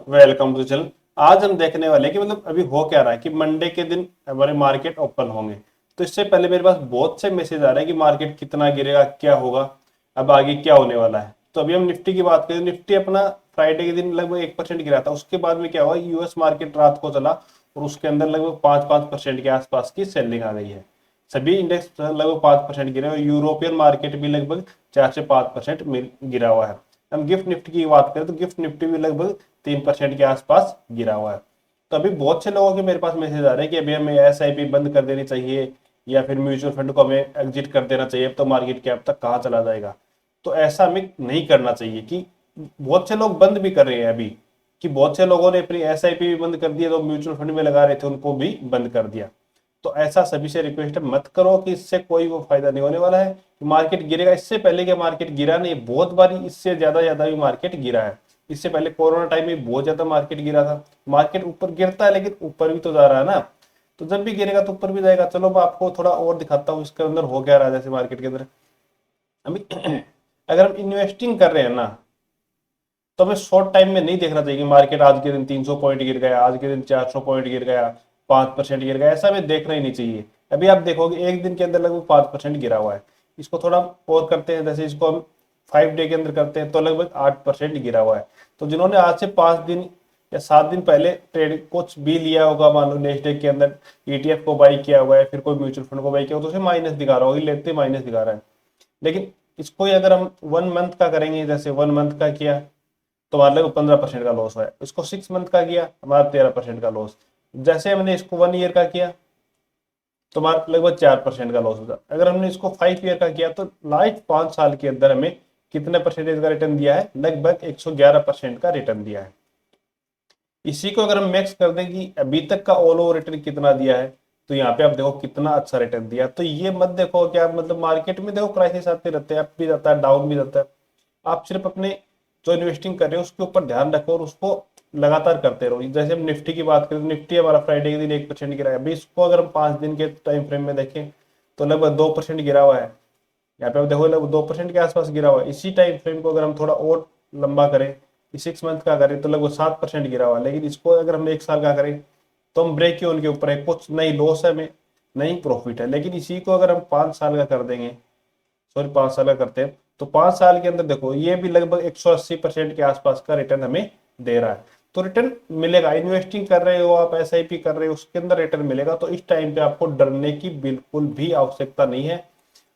Welcome to channel. आज हम देखने वाले हैं कि मतलब अभी हो क्या रहा है कि मंडे के दिन हमारे मार्केट ओपन होंगे। तो इससे पहले मेरे पास बहुत से मैसेज आ रहे हैं कि मार्केट कितना गिरेगा, क्या होगा, अब आगे क्या होने वाला है। तो अभी हम निफ्टी की बात करें, निफ्टी अपना फ्राइडे के दिन लगभग 1% गिरा था। उसके बाद में क्या हुआ, यूएस मार्केट रात को चला और उसके अंदर लगभग 5% के आसपास की सेलिंग आ गई है। सभी इंडेक्स लगभग 5% गिरे और यूरोपियन मार्केट भी लगभग 4 से 5% गिरा हुआ है। हम गिफ्ट निफ्टी की बात करें तो गिफ्ट निफ्टी भी लगभग 3% के आसपास गिरा हुआ है। तो अभी बहुत से लोगों के मेरे पास मैसेज आ रहे हैं कि अभी हमें एसआईपी बंद कर देनी चाहिए या फिर म्यूचुअल फंड को हमें एग्जिट कर देना चाहिए, अब तो मार्केट कैप तक कहाँ चला जाएगा। तो ऐसा हमें नहीं करना चाहिए कि बहुत से लोग बंद भी कर रहे हैं अभी, कि बहुत से लोगों ने अपनी एसआईपी भी बंद कर दी है, तो म्यूचुअल फंड में लगा रहे थे उनको भी बंद कर दिया। तो ऐसा सभी से रिक्वेस्ट है, मत करो कि इससे कोई वो फायदा नहीं होने वाला है। मार्केट गिरेगा, इससे पहले कि मार्केट गिरा नहीं, बहुत बारी इससे ज्यादा भी मार्केट गिरा है। इससे पहले कोरोना टाइम में बहुत ज्यादा मार्केट गिरा था। मार्केट ऊपर गिरता है लेकिन ऊपर भी तो जा रहा है ना, तो जब भी गिरेगा तो ऊपर भी जाएगा। चलो मैं आपको थोड़ा और दिखाता हूँ इसके अंदर हो क्या रहा है। जैसे मार्केट के अंदर अभी अगर हम इन्वेस्टिंग कर रहे हैं ना, तो हमें शॉर्ट टाइम में नहीं देखना चाहिए कि मार्केट आज के दिन 300 पॉइंट गिर गया, आज के दिन 400 पॉइंट गिर गया, 5% गिर गया, ऐसा हमें देखना ही नहीं चाहिए। अभी आप देखोगे एक दिन के अंदर लगभग 5% गिरा हुआ है। इसको थोड़ा और करते हैं, जैसे इसको हम 5 डे के अंदर करते हैं तो लगभग 8% गिरा हुआ है। तो जिन्होंने आज से 5 दिन या 7 दिन पहले ट्रेड कुछ भी लिया होगा, मान लो नेस्डेक के अंदर ईटीएफ को बाई किया हुआ है, फिर कोई म्यूचुअल फंड को बाई किया होगा, तो उसे माइनस दिखा रहा होगा, लेते माइनस दिखा रहा है। लेकिन इसको ही अगर हम 1 मंथ का करेंगे, जैसे 1 मंथ का किया तो हमारे लगभग 15% का लॉस है। इसको 6 मंथ का किया हमारा 13% का लॉस। जैसे हमने इसको 1 ईयर का किया तो हमारा लगभग 4% का लॉस होता। अगर हमने इसको 5 ईयर का किया तो लास्ट 5 साल के अंदर हमें कितने परसेंटेज का रिटर्न दिया है, लगभग 111% का रिटर्न दिया है। इसी को अगर हम मैक्स कर दें कि अभी तक का ऑल ओवर रिटर्न कितना दिया है, तो यहाँ पे आप देखो कितना अच्छा रिटर्न दिया। तो ये मत देखो क्या मतलब, मार्केट में देखो क्राइसिस आते रहते हैं, अप भी जाता है डाउन भी जाता है। आप सिर्फ अपने जो इन्वेस्टिंग कर रहे हो उसके ऊपर ध्यान रखो और उसको लगातार करते रहो। जैसे हम निफ्टी की बात करें, निफ्टी हमारा फ्राइडे के दिन 1% गिरा है। अभी इसको अगर हम 5 दिन के टाइम फ्रेम में देखें तो लगभग 2% गिरा हुआ है। यहाँ पे आप देखो लगभग 2% के आसपास गिरा हुआ है। इसी टाइम फ्रेम को अगर हम थोड़ा और लंबा करें, 6 मंथ का करें तो लगभग 7% गिरा हुआ है। लेकिन इसको अगर हम 1 साल का करें तो हम ब्रेक इवन के ऊपर है, कुछ नहीं लॉस है हमें, नहीं प्रॉफिट है। लेकिन इसी को अगर हम 5 साल का कर देंगे, सॉरी 5 साल का करते हैं, तो 5 साल के अंदर देखो ये भी लगभग 180% के आसपास का रिटर्न हमें दे रहा है। तो रिटर्न मिलेगा, इन्वेस्टिंग कर रहे हो आप, एसआईपी कर रहे हो, उसके अंदर रिटर्न मिलेगा। तो इस टाइम पे आपको डरने की बिल्कुल भी आवश्यकता नहीं है।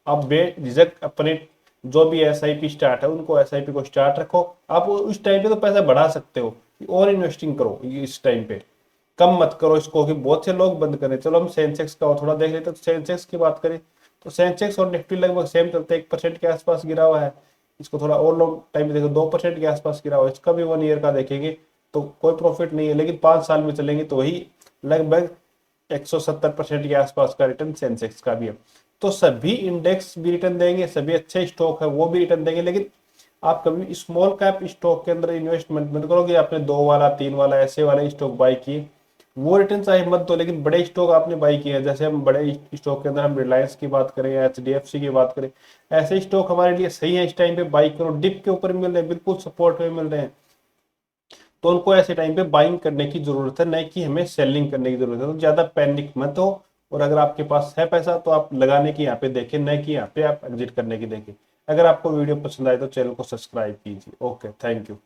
आप बेझिझक अपने जो भी एसआईपी स्टार्ट है उनको एसआईपी को स्टार्ट रखो। आप उस टाइम पे तो पैसा बढ़ा सकते हो और इन्वेस्टिंग करो इस टाइम पे, कम मत करो इसको कि बहुत से लोग बंद करें। चलो हम सेंसेक्स का थोड़ा देख लेते हैं। तो सेंसेक्स की बात करें तो सेंसेक्स और निफ्टी लगभग सेम चलते हैं, 1% के आसपास गिरा हुआ है। इसको थोड़ा और लॉन्ग टाइम में देखो 2% के आसपास गिरा हुआ है। इसका भी 1 ईयर का देखेंगे तो कोई प्रॉफिट नहीं है, लेकिन 5 साल में चलेंगे तो वही लगभग 170% के आसपास का रिटर्न सेंसेक्स का भी है। तो सभी इंडेक्स भी रिटर्न देंगे, सभी अच्छे स्टॉक है वो भी रिटर्न देंगे। लेकिन आप कभी स्मॉल कैप स्टॉक के अंदर इन्वेस्टमेंट मत करो कि आपने 2 वाला 3 वाला ऐसे वाले स्टॉक बाई किए, वो रिटर्न चाहे मत दो। लेकिन बड़े स्टॉक आपने बाई किए हैं, जैसे हम बड़े स्टॉक के अंदर हम रिलायंस की बात करें या एचडीएफसी की बात करें, ऐसे स्टॉक हमारे लिए सही है। इस टाइम पे बाई करो, डिप के ऊपर मिल रहे हैं, बिल्कुल सपोर्ट में मिल रहे हैं, तो उनको ऐसे टाइम पे बाइंग करने की जरूरत है, नहीं कि हमें सेलिंग करने की जरूरत है। तो ज्यादा पैनिक मत हो, और अगर आपके पास है पैसा तो आप लगाने की यहाँ पे देखें, नहीं कि यहाँ पे आप एग्जिट करने की देखें। अगर आपको वीडियो पसंद आए तो चैनल को सब्सक्राइब कीजिए। Okay, thank you.